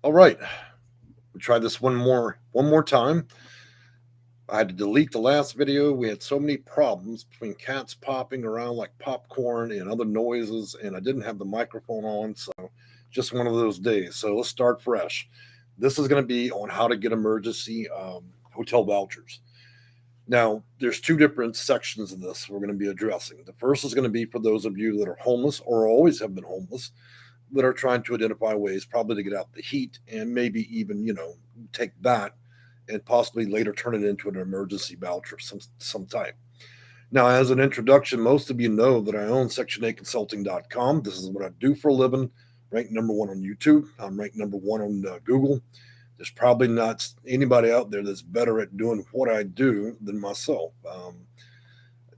All right, we tried this one more time. I had to delete the last video. We had so many problems between cats popping around like popcorn and other noises, and I didn't have the microphone on, so just one of those days. So let's start fresh. This is going to be on how to get emergency hotel vouchers. Now, there's two different sections of this we're going to be addressing. The first is going to be for those of you that are homeless or always have been homeless, that are trying to identify ways probably to get out the heat and maybe even, take that and possibly later turn it into an emergency voucher of some type. Now, as an introduction, most of you know that I own Section8Consulting.com. This is what I do for a living. Ranked number one on YouTube. I'm ranked number one on Google. There's probably not anybody out there that's better at doing what I do than myself.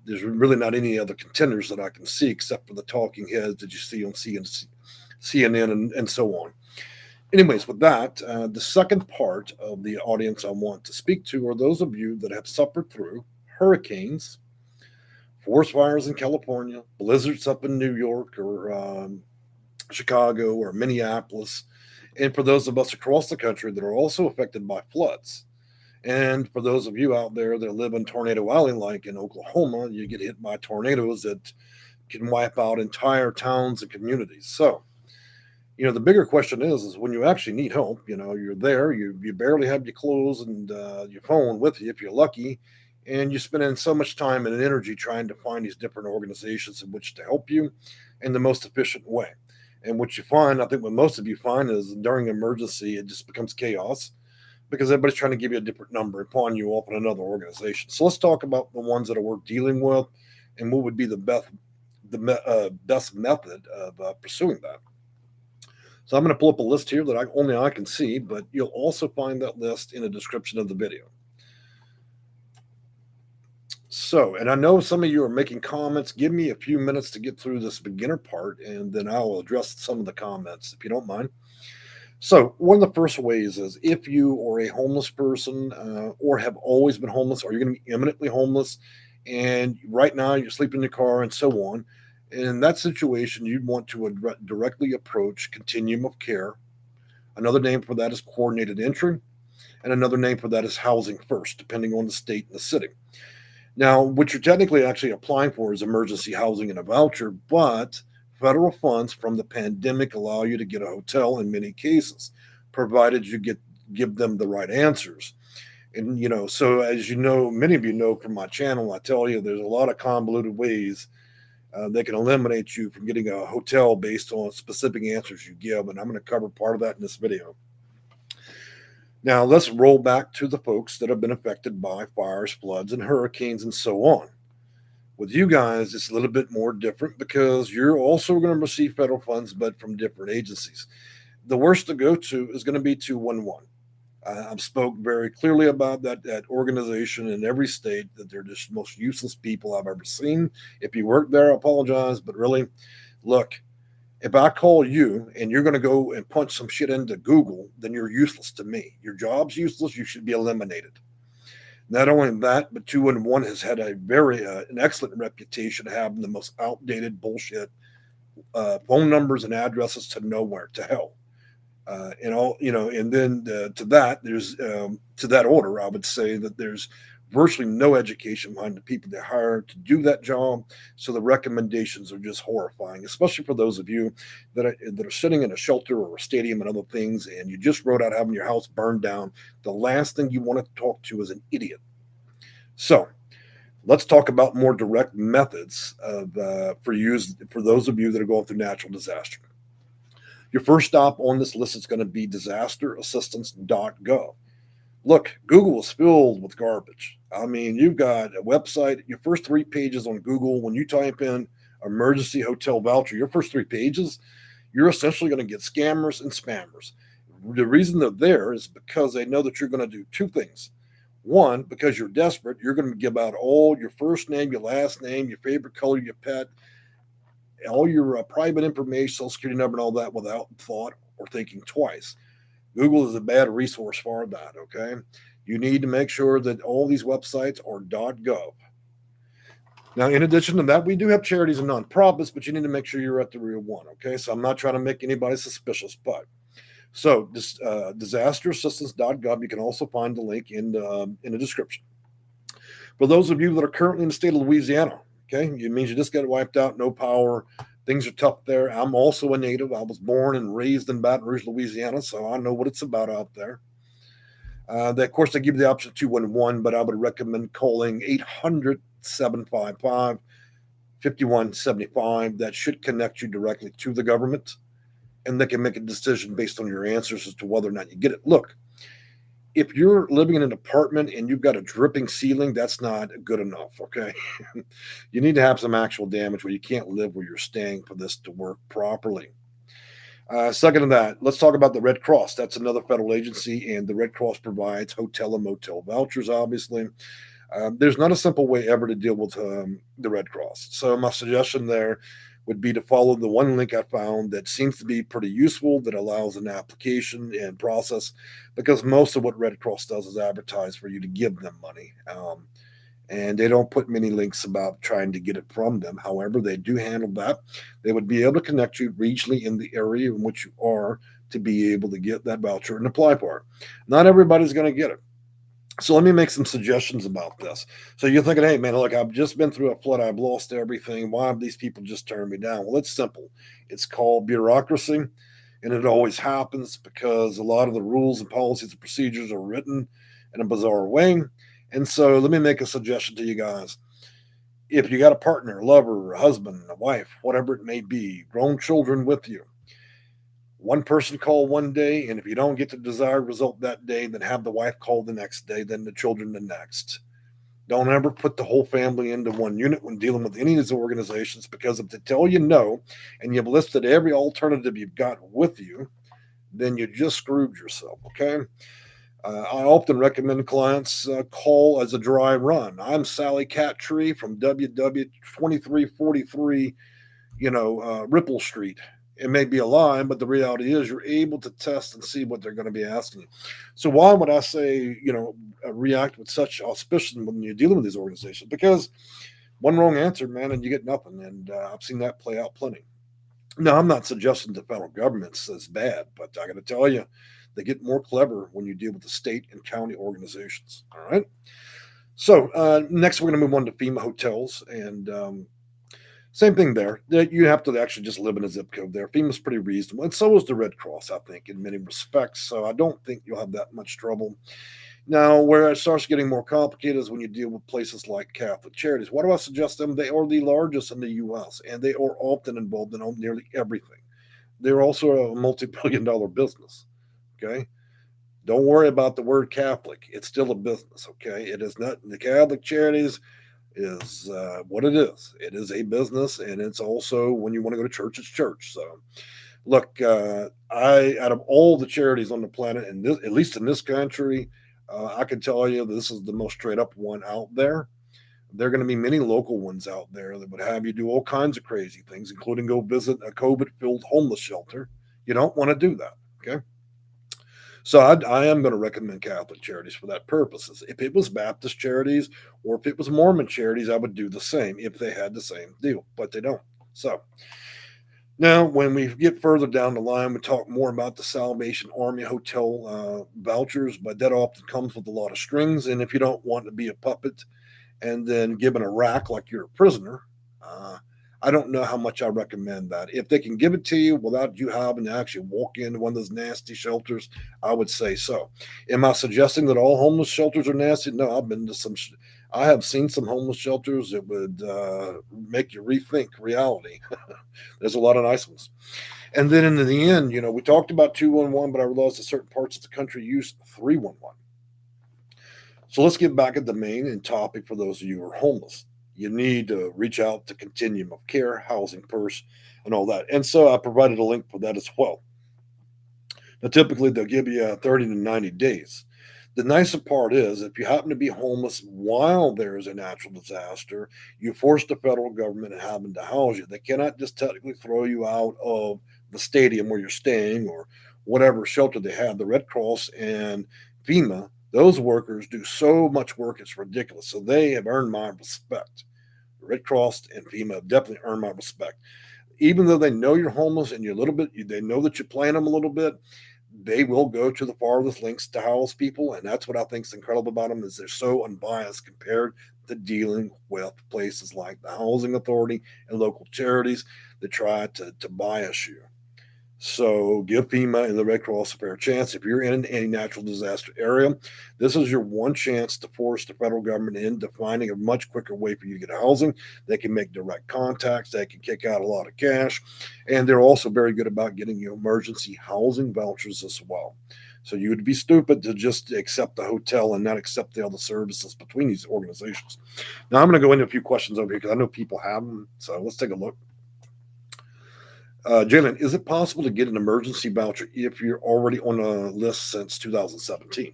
There's really not any other contenders that I can see except for the talking heads that you see on CNN and so on. Anyways, with that, the second part of the audience I want to speak to are those of you that have suffered through hurricanes, forest fires in California, blizzards up in New York or Chicago or Minneapolis, and for those of us across the country that are also affected by floods. And for those of you out there that live in Tornado Alley, like in Oklahoma, you get hit by tornadoes that can wipe out entire towns and communities. So, the bigger question is when you actually need help, you're there, you barely have your clothes and your phone with you if you're lucky, and you're spending so much time and energy trying to find these different organizations in which to help you in the most efficient way. And what you find, I think what most of you find is during emergency, it just becomes chaos because everybody's trying to give you a different number and pawn you off on another organization. So let's talk about the ones that are worth dealing with and what would be best method of pursuing that. So I'm going to pull up a list here that only I can see, but you'll also find that list in the description of the video. So, and I know some of you are making comments. Give me a few minutes to get through this beginner part, and then I will address some of the comments if you don't mind. So, one of the first ways is if you are a homeless person or have always been homeless, or you're going to be imminently homeless, and right now you're sleeping in your car and so on. In that situation, you'd want to directly approach continuum of care. Another name for that is coordinated entry, and another name for that is housing first, depending on the state and the city. Now, what you're technically actually applying for is emergency housing and a voucher, but federal funds from the pandemic allow you to get a hotel in many cases, provided you give them the right answers. And so as you know, many of you know from my channel, I tell you there's a lot of convoluted ways they can eliminate you from getting a hotel based on specific answers you give, and I'm going to cover part of that in this video. Now, let's roll back to the folks that have been affected by fires, floods, and hurricanes, and so on. With you guys, it's a little bit more different because you're also going to receive federal funds, but from different agencies. The worst to go to is going to be 211. I've spoke very clearly about that organization in every state, that they're just the most useless people I've ever seen. If you work there, I apologize, but really, look, if I call you and you're going to go and punch some shit into Google, then you're useless to me. Your job's useless. You should be eliminated. Not only that, but 211 has had an excellent reputation of having the most outdated bullshit phone numbers and addresses to nowhere, to hell. And then to that, there's to that order, I would say that there's virtually no education behind the people they hire to do that job. So the recommendations are just horrifying, especially for those of you that are sitting in a shelter or a stadium and other things, and you just wrote out having your house burned down. The last thing you want to talk to is an idiot. So let's talk about more direct methods for those of you that are going through natural disaster. Your first stop on this list is going to be Disaster Assistance.Gov. Look, Google is filled with garbage. I mean, you've got a website, your first 3 pages on Google, when you type in emergency hotel voucher, your first 3 pages, you're essentially going to get scammers and spammers. The reason they're there is because they know that you're going to do 2 things. One, because you're desperate, you're going to give out all your first name, your last name, your favorite color, your pet, all your private information, social security number, and all that without thought or thinking twice. Google is a bad resource for that, okay? You need to make sure that all these websites are .gov. Now, in addition to that, we do have charities and nonprofits, but you need to make sure you're at the real one, okay? So I'm not trying to make anybody suspicious, but So, Disaster Assistance.Gov, you can also find the link in the description. For those of you that are currently in the state of Louisiana, okay, it means you just got wiped out, no power. Things are tough there. I'm also a native. I was born and raised in Baton Rouge, Louisiana, so I know what it's about out there. Of course, they give you the option 211, but I would recommend calling 800 755 5175. That should connect you directly to the government, and they can make a decision based on your answers as to whether or not you get it. Look, if you're living in an apartment and you've got a dripping ceiling, that's not good enough, okay? You need to have some actual damage where you can't live where you're staying for this to work properly. Second to that, let's talk about the Red Cross. That's another federal agency, and the Red Cross provides hotel and motel vouchers, obviously. There's not a simple way ever to deal with the Red Cross. So, my suggestion there would be to follow the one link I found that seems to be pretty useful, that allows an application and process, because most of what Red Cross does is advertise for you to give them money. And they don't put many links about trying to get it from them. However, they do handle that. They would be able to connect you regionally in the area in which you are to be able to get that voucher and apply for it. Not everybody's going to get it. So let me make some suggestions about this. So you're thinking, hey, man, look, I've just been through a flood. I've lost everything. Why have these people just turned me down? Well, it's simple. It's called bureaucracy. And it always happens because a lot of the rules and policies and procedures are written in a bizarre way. And so let me make a suggestion to you guys. If you got a partner, lover, a husband, a wife, whatever it may be, grown children with you, one person call one day, and if you don't get the desired result that day, then have the wife call the next day, then the children the next. Don't ever put the whole family into one unit when dealing with any of these organizations, because if they tell you no and you've listed every alternative you've got with you, then you just screwed yourself, okay? I often recommend clients call as a dry run. I'm Sally Cattree from WW2343, Ripple Street. It may be a lie, but the reality is you're able to test and see what they're going to be asking you. So why would I say, react with such auspicion when you're dealing with these organizations? Because one wrong answer, man, and you get nothing. And I've seen that play out plenty. Now, I'm not suggesting the federal government's is bad, but I got to tell you, they get more clever when you deal with the state and county organizations. All right. So next, we're going to move on to FEMA hotels, and same thing there. You have to actually just live in a zip code there. FEMA's pretty reasonable, and so is the Red Cross, I think, in many respects. So I don't think you'll have that much trouble. Now, where it starts getting more complicated is when you deal with places like Catholic Charities. Why do I suggest them? They are the largest in the U.S., and they are often involved in nearly everything. They're also a multi-billion dollar business. Okay. Don't worry about the word Catholic. It's still a business. Okay. It is not, the Catholic Charities is what it is. It is a business, and it's also, when you want to go to church, it's church. So, look, out of all the charities on the planet, and at least in this country, I can tell you this is the most straight up one out there. There are going to be many local ones out there that would have you do all kinds of crazy things, including go visit a COVID filled homeless shelter. You don't want to do that. Okay. So I am going to recommend Catholic Charities for that purposes. If it was Baptist Charities or if it was Mormon Charities, I would do the same if they had the same deal, but they don't. So now, when we get further down the line, we talk more about the Salvation Army hotel vouchers, but that often comes with a lot of strings. And if you don't want to be a puppet and then given a rack like you're a prisoner, I don't know how much I recommend that. If they can give it to you without you having to actually walk into one of those nasty shelters, I would say so. Am I suggesting that all homeless shelters are nasty? No, I've been to some. I have seen some homeless shelters that would make you rethink reality. There's a lot of nice ones. And then in the end, we talked about 211, but I realized that certain parts of the country use 311. So let's get back at the main topic for those of you who are homeless. You need to reach out to Continuum of Care, Housing First, and all that. And so I provided a link for that as well. Now, typically, they'll give you 30 to 90 days. The nicer part is if you happen to be homeless while there is a natural disaster, you force the federal government having to house you. They cannot just technically throw you out of the stadium where you're staying or whatever shelter they have. The Red Cross and FEMA, those workers do so much work, it's ridiculous. So they have earned my respect. The Red Cross and FEMA have definitely earned my respect. Even though they know you're homeless and you're a little bit, they know that you're playing them a little bit, they will go to the farthest links to house people, and that's what I think is incredible about them is they're so unbiased compared to dealing with places like the housing authority and local charities that try to bias you. So give FEMA and the Red Cross a fair chance. If you're in any natural disaster area, this is your one chance to force the federal government into finding a much quicker way for you to get housing. They can make direct contacts, they can kick out a lot of cash, and they're also very good about getting you emergency housing vouchers as well. So you would be stupid to just accept the hotel and not accept the other services between these organizations. Now I'm going to go into a few questions over here because I know people have them. So let's take a look. Jalen, is it possible to get an emergency voucher if you're already on a list since 2017?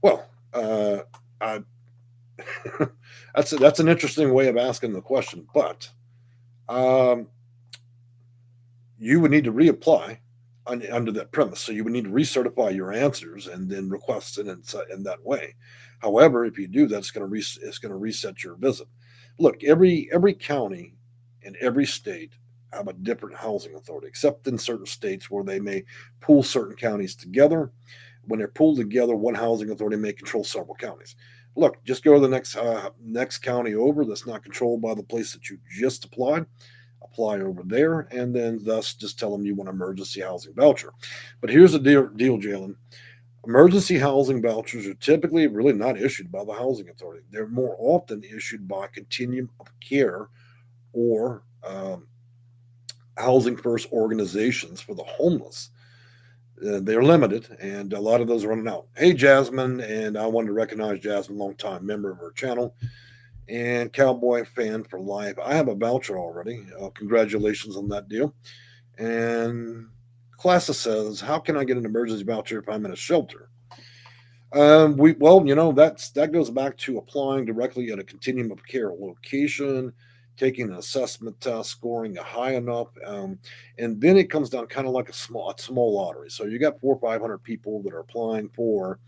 Well, I, that's an interesting way of asking the question, but um, you would need to reapply under that premise. So you would need to recertify your answers and then request it in that way. However, if you do that, it's going to reset your visit. Look, every county in every state have a different housing authority, except in certain states where they may pool certain counties together. When they're pulled together, one housing authority may control several counties. Look, just go to the next county over that's not controlled by the place that you just applied. Apply over there, and then thus just tell them you want an emergency housing voucher. But here's the deal, Jalen. Emergency housing vouchers are typically really not issued by the housing authority. They're more often issued by continuum of care or housing first organizations for the homeless. They're limited, and a lot of those are running out. Hey, Jasmine, and I wanted to recognize Jasmine, longtime member of our channel and Cowboy fan for life. I have a voucher already. Congratulations on that deal. And Classa says, "How can I get an emergency voucher if I'm in a shelter?" That goes back to applying directly at a continuum of care location, taking an assessment test, scoring a high enough, and then it comes down kind of like a small lottery. So you got 400 or 500 people that are applying for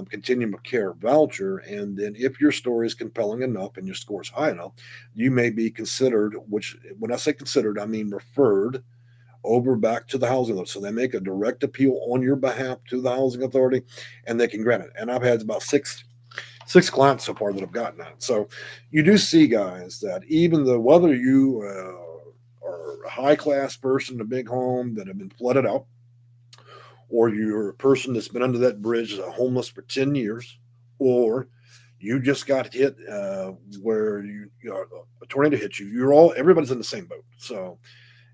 continuum of care voucher, and then if your story is compelling enough and your score is high enough, you may be considered. Which, when I say considered, I mean referred over back to the housing authority. So they make a direct appeal on your behalf to the housing authority, and they can grant it. And I've had about six clients so far that have gotten that. So you do see, guys, that even though whether you are a high class person in a big home that have been flooded out, or you're a person that's been under that bridge as a homeless for 10 years, or you just got hit where a tornado hit you, everybody's in the same boat. So,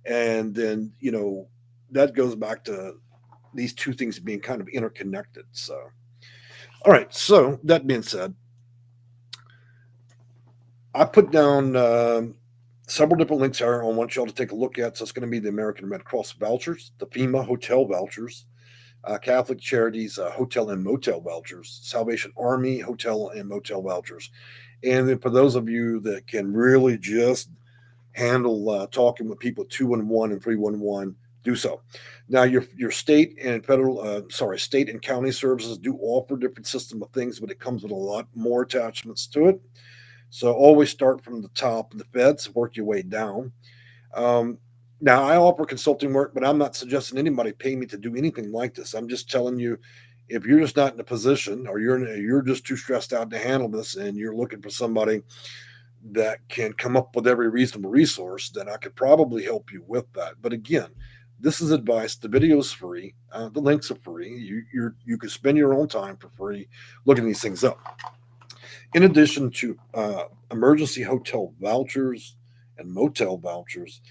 and then, that goes back to these two things being kind of interconnected. So, all right. So that being said, I put down several different links here I want y'all to take a look at. So it's going to be the American Red Cross vouchers, the FEMA hotel vouchers, Catholic Charities hotel and motel vouchers, Salvation Army hotel and motel vouchers. And then for those of you that can really just handle talking with people 211 and 311, do so. Now, your state and state and county services do offer different system of things, but it comes with a lot more attachments to it. So always start from the top of the feds, work your way down. Now, I offer consulting work, but I'm not suggesting anybody pay me to do anything like this. I'm just telling you, if you're just not in a position, or you're just too stressed out to handle this, and you're looking for somebody that can come up with every reasonable resource, then I could probably help you with that. But again, this is advice. The video is free. The links are free. You can spend your own time for free looking these things up. In addition to emergency hotel vouchers and motel vouchers,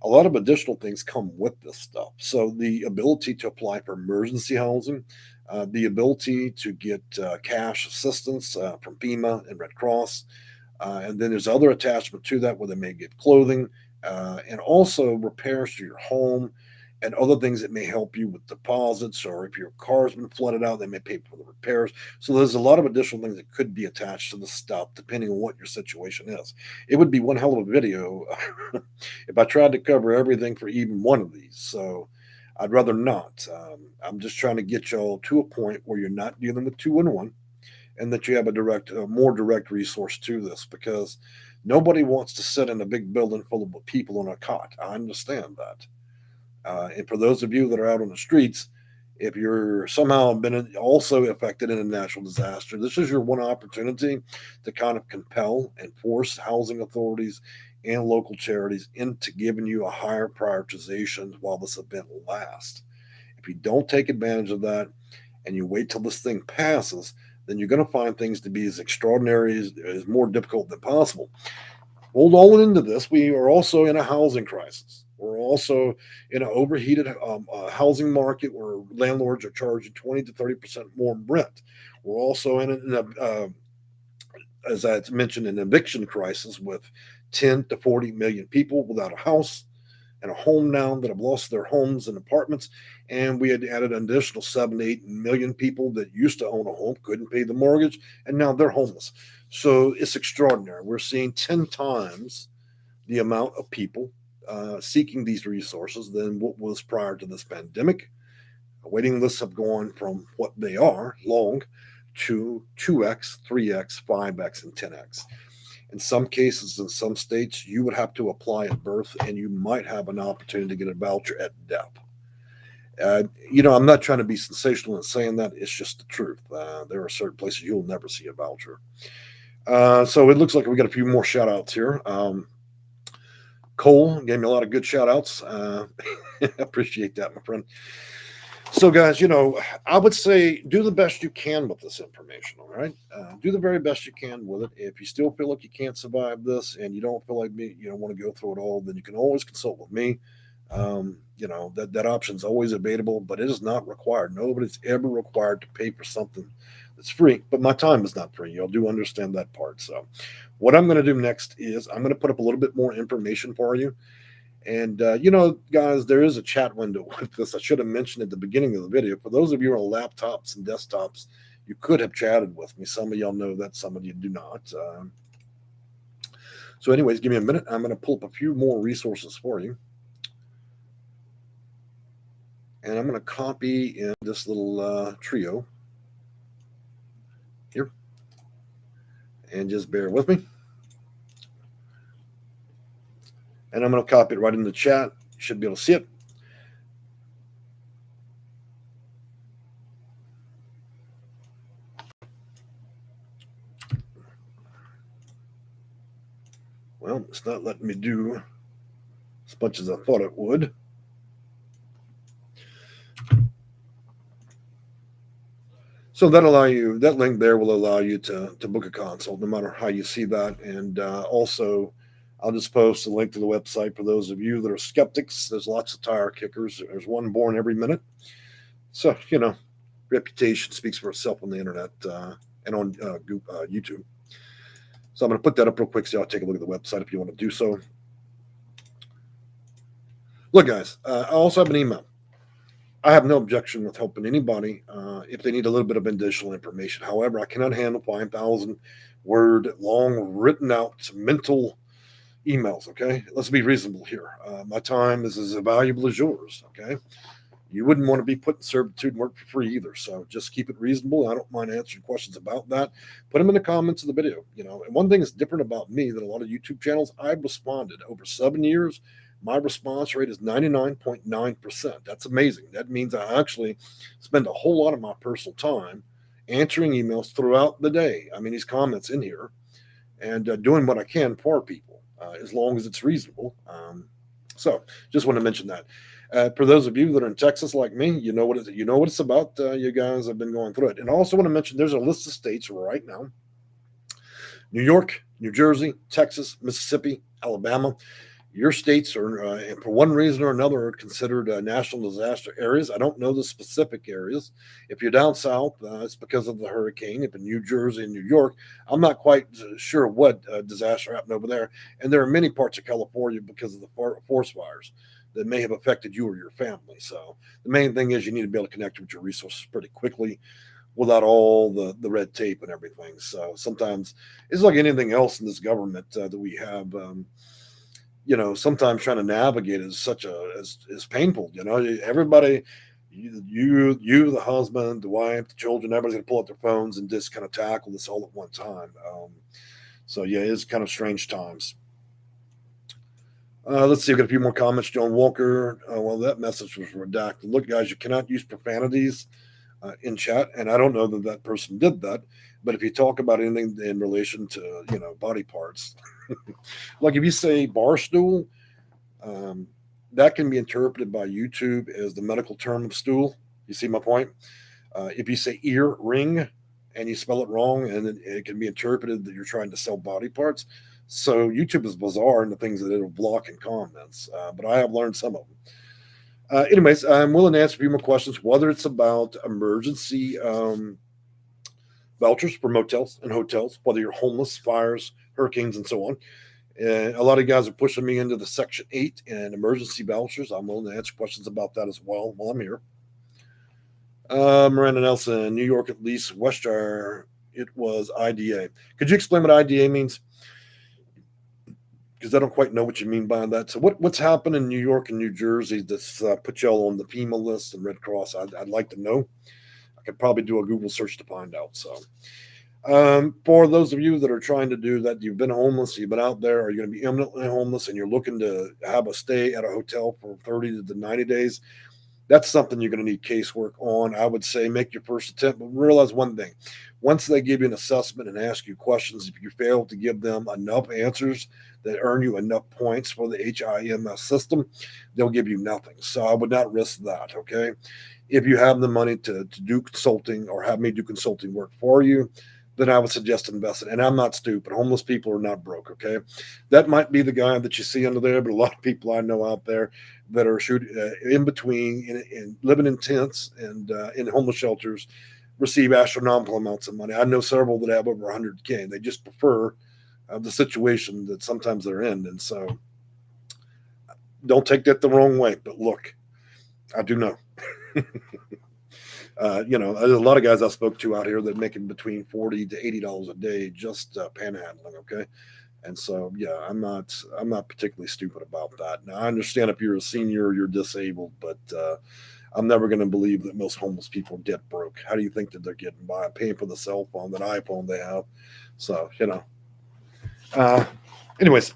a lot of additional things come with this stuff. So the ability to apply for emergency housing, the ability to get cash assistance from FEMA and Red Cross, and then there's other attachment to that where they may get clothing, and also repairs to your home and other things that may help you with deposits, or if your car's been flooded out, they may pay for the repairs. So there's a lot of additional things that could be attached to the stuff depending on what your situation is. It would be one hell of a video if I tried to cover everything for even one of these. So I'd rather not. I'm just trying to get y'all to a point where you're not dealing with 211, and that you have a more direct resource to this, because nobody wants to sit in a big building full of people on a cot. I understand that. And for those of you that are out on the streets, if you're somehow been also affected in a natural disaster, this is your one opportunity to kind of compel and force housing authorities and local charities into giving you a higher prioritization while this event lasts. If you don't take advantage of that and you wait till this thing passes, then you're going to find things to be as extraordinary as more difficult than possible. Rolled all into this, we are also in a housing crisis. We're also in an overheated housing market where landlords are charging 20 to 30% more rent. We're also as I mentioned, an eviction crisis with 10 to 40 million people without a house and a home now that have lost their homes and apartments. And we had added an additional 7 to 8 million people that used to own a home, couldn't pay the mortgage, and now they're homeless. So it's extraordinary. We're seeing 10 times the amount of people seeking these resources than what was prior to this pandemic. Waiting lists have gone from what they are long to 2x, 3x, 5x, and 10x. In some cases, in some states, you would have to apply at birth and you might have an opportunity to get a voucher at death. I'm not trying to be sensational in saying that. It's just the truth. There are certain places you'll never see a voucher. So it looks like we got a few more shout outs here. Cole gave me a lot of good shout outs. I appreciate that, my friend. So, guys, I would say do the best you can with this information, all right? Do the very best you can with it. If you still feel like you can't survive this and you don't feel like you don't want to go through it all, then you can always consult with me. That option is always available, but it is not required. Nobody's ever required to pay for something that's free, but my time is not free. Y'all do understand that part. So, what I'm going to do next is I'm going to put up a little bit more information for you. And, guys, there is a chat window with this. I should have mentioned at the beginning of the video. For those of you on laptops and desktops, you could have chatted with me. Some of y'all know that, some of you do not. So anyways, give me a minute. I'm going to pull up a few more resources for you. And I'm going to copy in this little trio here. And just bear with me. And I'm going to copy it right in the chat. You should be able to see it. Well, it's not letting me do as much as I thought it would. So that link there will allow you to book a consult, no matter how you see that. And also, I'll just post a link to the website for those of you that are skeptics. There's lots of tire kickers. There's one born every minute. So, reputation speaks for itself on the internet and on YouTube. So I'm going to put that up real quick so y'all take a look at the website if you want to do so. Look, guys, I also have an email. I have no objection with helping anybody if they need a little bit of additional information. However, I cannot handle 5,000 word long written out mental emails. Okay, let's be reasonable here. My time is as valuable as yours. Okay, you wouldn't want to be put in servitude and work for free either. So just keep it reasonable. I don't mind answering questions about that. Put them in the comments of the video. And one thing that's different about me than a lot of YouTube channels, I've responded over 7 years. My response rate is 99.9%. That's amazing. That means I actually spend a whole lot of my personal time answering emails throughout the day. I mean, these comments in here and doing what I can for people as long as it's reasonable. So just want to mention that. For those of you that are in Texas like me, you know what it's about. You guys have been going through it. And I also want to mention there's a list of states right now: New York, New Jersey, Texas, Mississippi, Alabama. Your states are, for one reason or another, are considered national disaster areas. I don't know the specific areas. If you're down south, it's because of the hurricane. If in New Jersey and New York, I'm not quite sure what disaster happened over there. And there are many parts of California because of the forest fires that may have affected you or your family. So the main thing is you need to be able to connect with your resources pretty quickly without all the red tape and everything. So sometimes it's like anything else in this government that we have. Sometimes trying to navigate is is painful. Everybody, you, the husband, the wife, the children, everybody's gonna pull out their phones and just kind of tackle this all at one time. So yeah, it's kind of strange times. Let's see. We've got a few more comments. John Walker. Well, that message was redacted. Look, guys, you cannot use profanities in chat, and I don't know that that person did that. But if you talk about anything in relation to body parts, like if you say bar stool, um, that can be interpreted by YouTube as the medical term of stool. You see my point? If you say ear ring and you spell it wrong, and it can be interpreted that you're trying to sell body parts. So YouTube is bizarre in the things that it'll block in comments, but I have learned some of them. Anyways, I'm willing to answer a few more questions, whether it's about emergency vouchers for motels and hotels, whether you're homeless, fires, hurricanes, and so on. And a lot of guys are pushing me into the Section 8 and emergency vouchers. I'm willing to answer questions about that as well while I'm here. Miranda Nelson, New York at least, Westshire, it was IDA. Could you explain what IDA means? Because I don't quite know what you mean by that. So what's happened in New York and New Jersey that's put y'all on the FEMA list and Red Cross? I'd like to know. I could probably do a Google search to find out. So for those of you that are trying to do that, you've been homeless, you've been out there, or you're going to be imminently homeless, and you're looking to have a stay at a hotel for 30 to 90 days, that's something you're going to need casework on. I would say make your first attempt, but realize one thing. Once they give you an assessment and ask you questions, if you fail to give them enough answers that earn you enough points for the HIMS system, they'll give you nothing. So I would not risk that, okay? If you have the money to do consulting or have me do consulting work for you, then I would suggest invest it. And I'm not stupid. Homeless people are not broke, okay? That might be the guy that you see under there, but a lot of people I know out there that are shooting in between and living in tents and in homeless shelters receive astronomical amounts of money. I know several that have over 100K. They just prefer the situation that sometimes they're in. And so don't take that the wrong way, but look, I do know. There's a lot of guys I spoke to out here that making between $40 to $80 a day just panhandling. Okay, and so yeah, I'm not particularly stupid about that. Now I understand if you're a senior, you're disabled, but I'm never going to believe that most homeless people get broke. How do you think that they're getting by? Paying for the cell phone, that iPhone they have. So anyways.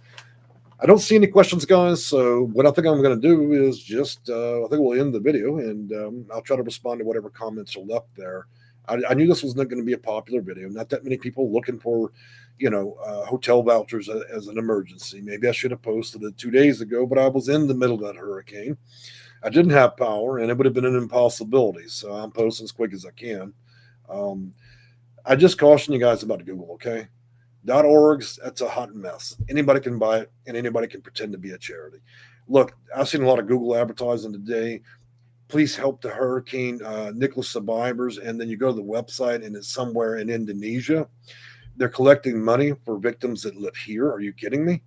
I don't see any questions, guys. So what I think I'm going to do is just, I think we'll end the video, and I'll try to respond to whatever comments are left there. I knew this was not going to be a popular video. Not that many people looking for, hotel vouchers as an emergency. Maybe I should have posted it 2 days ago, but I was in the middle of that hurricane. I didn't have power, and it would have been an impossibility. So I'm posting as quick as I can. I just caution you guys about Google, okay? .org's, that's a hot mess. Anybody can buy it, and anybody can pretend to be a charity. Look, I've seen a lot of Google advertising today. Please help the hurricane, Nicholas survivors, and then you go to the website, and it's somewhere in Indonesia. They're collecting money for victims that live here. Are you kidding me?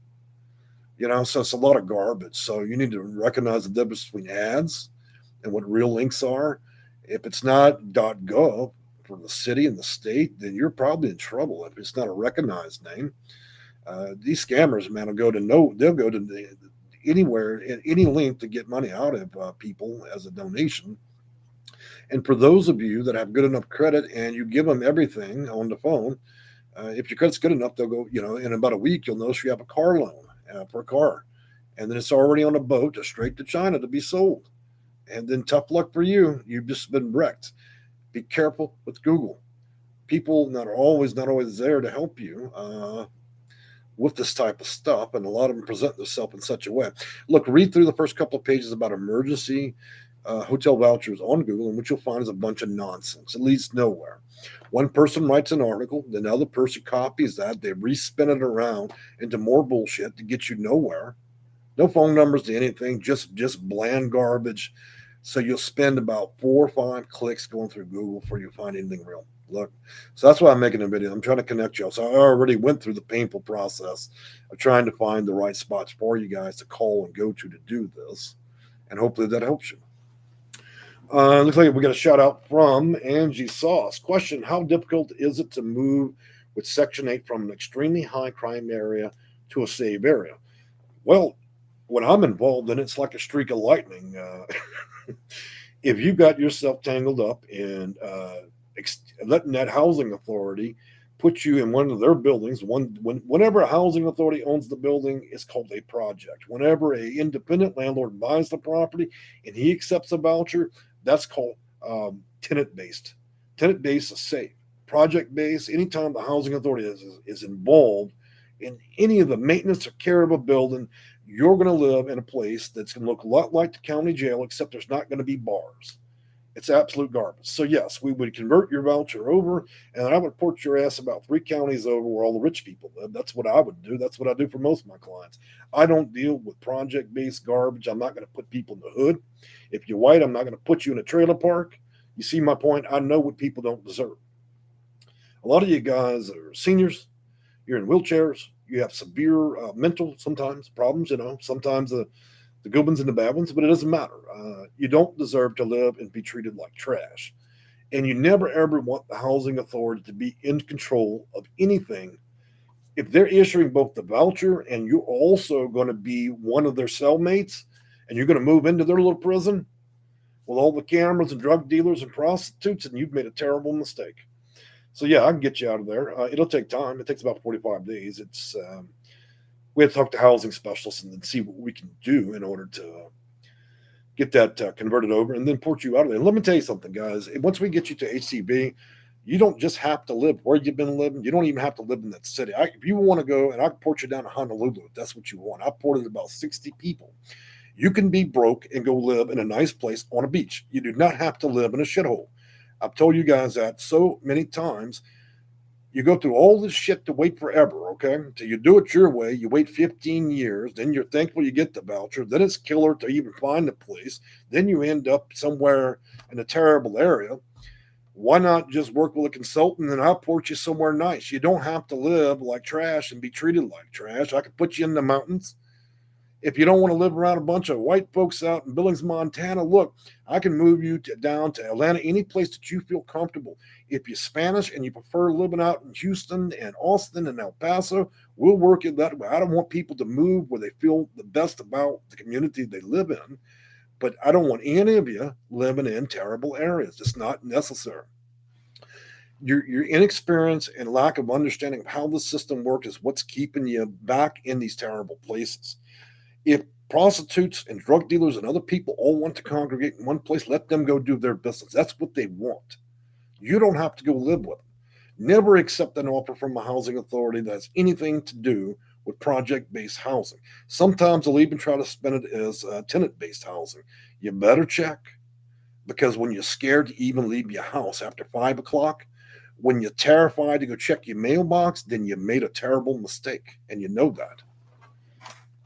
So it's a lot of garbage. So you need to recognize the difference between ads and what real links are. If it's not .gov, for the city and the state, then you're probably in trouble if it's not a recognized name. These scammers, man, they'll go to anywhere, any link to get money out of people as a donation. And for those of you that have good enough credit and you give them everything on the phone, if your credit's good enough, they'll go, in about a week, you'll notice you have a car loan for a car. And then it's already on a boat straight to China to be sold. And then tough luck for you. You've just been wrecked. Be careful with Google. People not always there to help you with this type of stuff, and a lot of them present themselves in such a way. Look, read through the first couple of pages about emergency hotel vouchers on Google, and what you'll find is a bunch of nonsense. It leads nowhere. One person writes an article, then another person copies that, they respin it around into more bullshit to get you nowhere. No phone numbers to anything, just bland garbage. So you'll spend about 4 or 5 clicks going through Google before you find anything real. Look, so that's why I'm making a video. I'm trying to connect y'all. So I already went through the painful process of trying to find the right spots for you guys to call and go to do this. And hopefully that helps you. Looks like we got a shout out from Angie Sauce. Question: how difficult is it to move with Section 8 from an extremely high crime area to a safe area? Well, when I'm involved in it, it's like a streak of lightning. If you got yourself tangled up in letting that housing authority put you in one of their buildings. Whenever a housing authority owns the building, it's called a project. Whenever a independent landlord buys the property and he accepts a voucher, that's called tenant-based. Tenant-based is safe. Project-based, anytime the housing authority is involved in any of the maintenance or care of a building, you're going to live in a place that's going to look a lot like the county jail, except there's not going to be bars. It's absolute garbage. So yes, we would convert your voucher over, and I would port your ass about 3 counties over where all the rich people live. That's what I would do. That's what I do for most of my clients. I don't deal with project-based garbage. I'm not going to put people in the hood. If you're white, I'm not going to put you in a trailer park. You see my point? I know what people don't deserve. A lot of you guys are seniors. You're in wheelchairs. You have severe mental sometimes problems. Sometimes the good ones and the bad ones, but it doesn't matter. You don't deserve to live and be treated like trash. And you never ever want the housing authority to be in control of anything. If they're issuing both the voucher and you're also going to be one of their cellmates and you're going to move into their little prison with all the cameras and drug dealers and prostitutes, and you've made a terrible mistake. So yeah, I can get you out of there. It'll take time. It takes about 45 days. We have to talk to housing specialists and then see what we can do in order to get that converted over and then port you out of there. And let me tell you something, guys. Once we get you to HCB, you don't just have to live where you've been living. You don't even have to live in that city. If you want to go, and I can port you down to Honolulu if that's what you want. I ported about 60 people. You can be broke and go live in a nice place on a beach. You do not have to live in a shithole. I've told you guys that so many times. You go through all this shit to wait forever, okay? Until you do it your way, you wait 15 years, then you're thankful you get the voucher, then it's killer to even find the place, then you end up somewhere in a terrible area. Why not just work with a consultant and I'll port you somewhere nice? You don't have to live like trash and be treated like trash. I could put you in the mountains. If you don't want to live around a bunch of white folks out in Billings, Montana, look, I can move you down to Atlanta, any place that you feel comfortable. If you're Spanish and you prefer living out in Houston and Austin and El Paso, we'll work it that way. I don't want people to move where they feel the best about the community they live in, but I don't want any of you living in terrible areas. It's not necessary. Your inexperience and lack of understanding of how the system works is what's keeping you back in these terrible places. If prostitutes and drug dealers and other people all want to congregate in one place, let them go do their business. That's what they want. You don't have to go live with them. Never accept an offer from a housing authority that has anything to do with project-based housing. Sometimes they'll even try to spin it as tenant-based housing. You better check, because when you're scared to even leave your house after 5 o'clock, when you're terrified to go check your mailbox, then you made a terrible mistake, and you know that.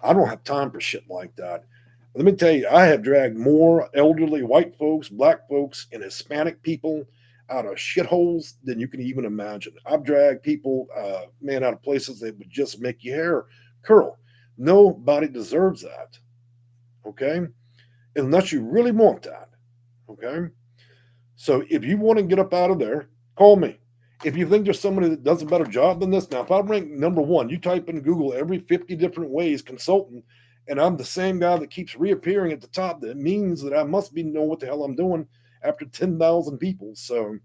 I don't have time for shit like that. Let me tell you, I have dragged more elderly white folks, black folks, and Hispanic people out of shitholes than you can even imagine. I've dragged people, out of places that would just make your hair curl. Nobody deserves that, okay? Unless you really want that, okay? So if you want to get up out of there, call me. If you think there's somebody that does a better job than this, now if I rank number 1, you type in Google every 50 different ways consultant, and I'm the same guy that keeps reappearing at the top, that means that I must be know what the hell I'm doing after 10,000 people. So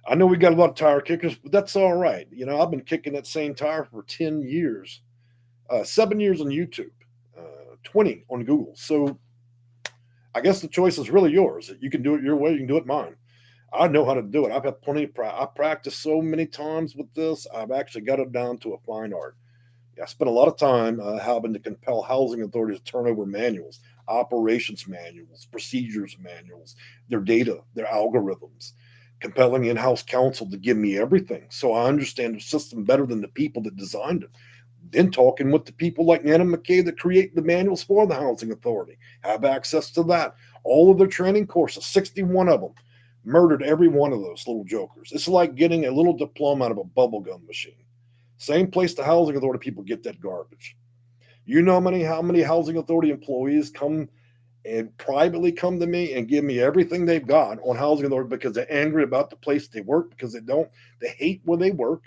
I know we got a lot of tire kickers, but that's all right. I've been kicking that same tire for 10 years, 7 years on YouTube, 20 on Google. So I guess the choice is really yours. You can do it your way, you can do it mine. I know how to do it. I've had plenty of practice. I practiced so many times with this. I've actually got it down to a fine art. I spent a lot of time having to compel housing authorities to turn over manuals, operations manuals, procedures manuals, their data, their algorithms, compelling in-house counsel to give me everything so I understand the system better than the people that designed it. Then talking with the people like Nana McKay that create the manuals for the housing authority, have access to that. All of their training courses, 61 of them. Murdered every one of those little jokers. It's like getting a little diploma out of a bubblegum machine. Same place the housing authority people get that garbage. You know how many housing authority employees come and privately come to me and give me everything they've got on housing authority because they're angry about the place they work, because they hate where they work.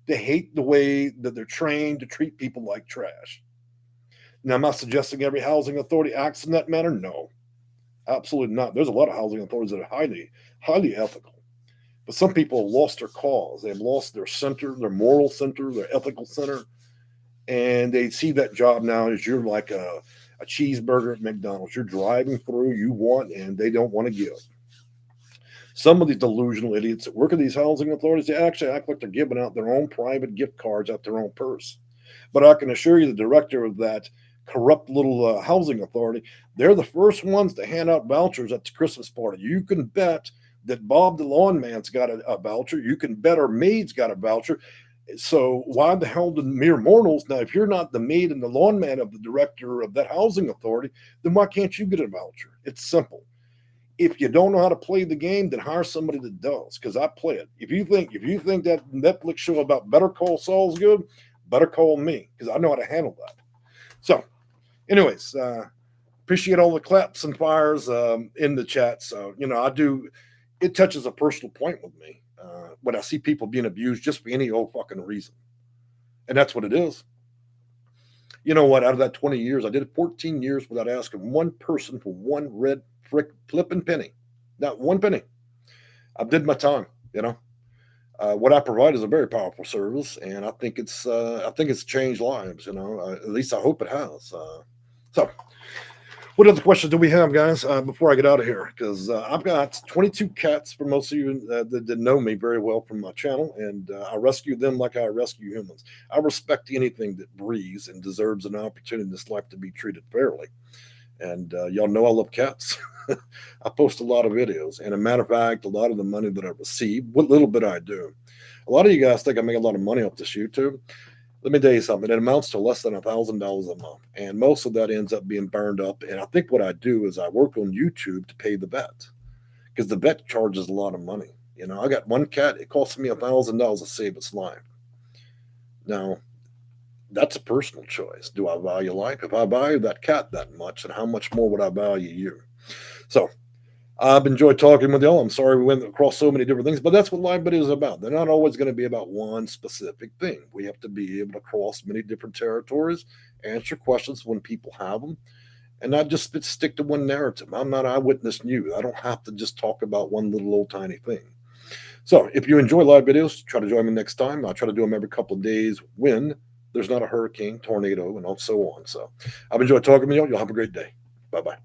They hate the way that they're trained to treat people like trash. Now, am I suggesting every housing authority acts in that manner? No. Absolutely not. There's a lot of housing authorities that are highly, highly ethical. But some people have lost their cause. They've lost their center, their moral center, their ethical center. And they see that job now as you're like a cheeseburger at McDonald's. You're driving through, you want, and they don't want to give. Some of these delusional idiots that work at these housing authorities, they actually act like they're giving out their own private gift cards out their own purse. But I can assure you, the director of that corrupt little housing authority, they're the first ones to hand out vouchers at the Christmas party. You can bet that Bob the lawn man's got a voucher. You can bet our maid's got a voucher. So why the hell do mere mortals? Now, if you're not the maid and the lawn man of the director of that housing authority, then why can't you get a voucher? It's simple. If you don't know how to play the game, then hire somebody that does, because I play it. If you think that Netflix show about Better Call Saul's good, better call me, because I know how to handle that. So, anyways, appreciate all the claps and fires in the chat. So, I do. It touches a personal point with me when I see people being abused just for any old fucking reason, and that's what it is. You know what? Out of that 20 years, I did 14 years without asking one person for one red flipping penny, not one penny. I did my time. What I provide is a very powerful service, and I think it's changed lives. At least I hope it has. So, what other questions do we have, guys? Before I get out of here, because I've got 22 cats for most of you that know me very well from my channel, and I rescue them like I rescue humans. I respect anything that breathes and deserves an opportunity in this life to be treated fairly. And y'all know I love cats. I post a lot of videos. And a matter of fact, a lot of the money that I receive, what little bit I do, a lot of you guys think I make a lot of money off this YouTube. Let me tell you something. It amounts to less than $1,000 a month. And most of that ends up being burned up. And I think what I do is I work on YouTube to pay the vet, because the vet charges a lot of money. I got one cat. It costs me $1,000 to save its life. Now, that's a personal choice. Do I value life? If I value that cat that much, then how much more would I value you? So I've enjoyed talking with y'all. I'm sorry we went across so many different things, but that's what live video is about. They're not always going to be about one specific thing. We have to be able to cross many different territories, answer questions when people have them, and not just stick to one narrative. I'm not eyewitness news. I don't have to just talk about one little old tiny thing. So if you enjoy live videos, try to join me next time. I'll try to do them every couple of days when there's not a hurricane, tornado, and so on. So I've enjoyed talking with y'all. You'll have a great day. Bye-bye.